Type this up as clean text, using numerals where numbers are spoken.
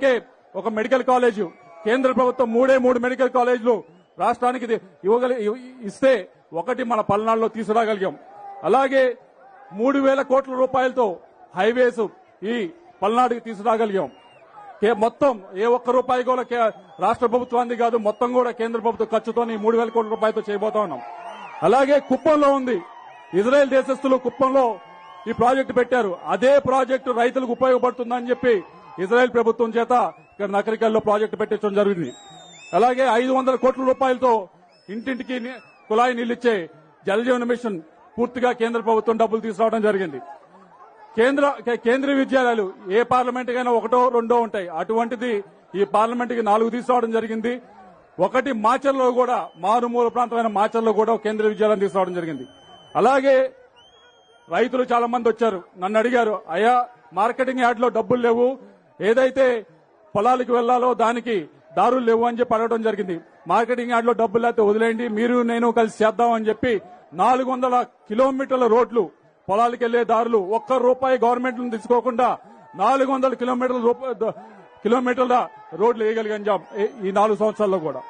ఇప్పటికే ఒక medical college కేంద్ర ప్రభుత్వం మూడు మెడికల్ కాలేజీలు రాష్ట్రానికి ఇస్తే ఒకటి మన పల్నాడులో తీసుకురాగలిగాం. అలాగే 3,000 కోట్ల రూపాయలతో హైవేస్ ఈ పల్నాడుకి తీసుకురాగలిగాం. మొత్తం ఏ ఒక్క రూపాయి కూడా రాష్ట్ర ప్రభుత్వానికి కాదు, మొత్తం కూడా కేంద్ర ప్రభుత్వ ఖర్చుతో 3,000 కోట్ల రూపాయలతో చేయబోతా ఉన్నాం. అలాగే కుప్పంలో ఉంది, ఇజ్రాయెల్ దేశస్తులు కుప్పంలో ఈ ప్రాజెక్టు పెట్టారు. అదే ప్రాజెక్టు రైతులకు ఉపయోగపడుతుందని చెప్పి ఇజ్రాయెల్ ప్రభుత్వం చేత ఇక్కడ నకరికల్లో ప్రాజెక్టు పెట్టించడం జరిగింది. అలాగే 500 కోట్ల రూపాయలతో ఇంటింటికి కుళాయి నీళ్లిచ్చే జలజీవన మిషన్ పూర్తిగా కేంద్ర ప్రభుత్వం డబ్బులు తీసుకురావడం జరిగింది. కేంద్రీయ విద్యాలయాలు ఏ పార్లమెంటుకైనా 1, 2 ఉంటాయి. అటువంటిది ఈ పార్లమెంటుకి 4 తీసుకురావడం జరిగింది. ఒకటి మాచర్లో కూడా, మారుమూల ప్రాంతమైన మాచర్లో కూడా కేంద్రీయ విద్యాలయం తీసుకురావడం జరిగింది. అలాగే రైతులు చాలా మంది వచ్చారు, నన్ను అడిగారు, అయ్యా మార్కెటింగ్ యార్డ్ లో డబ్బులు లేవు, ఏదైతే పొలాలకు వెళ్లాలో దానికి దారులు లేవు అని చెప్పి అడగడం జరిగింది. మార్కెటింగ్ యార్డ్ లో డబ్బులు లేకపోతే వదిలేయండి, మీరు నేను కలిసి చేద్దామని చెప్పి 400 కిలోమీటర్ల రోడ్లు, పొలాలకు వెళ్లే దారులు, ఒక్క రూపాయి గవర్నమెంట్ నుంచి తీసుకోకుండా 400 కిలోమీటర్ల రోడ్లు వేయగలిగాం ఈ 4 సంవత్సరాల్లో కూడా.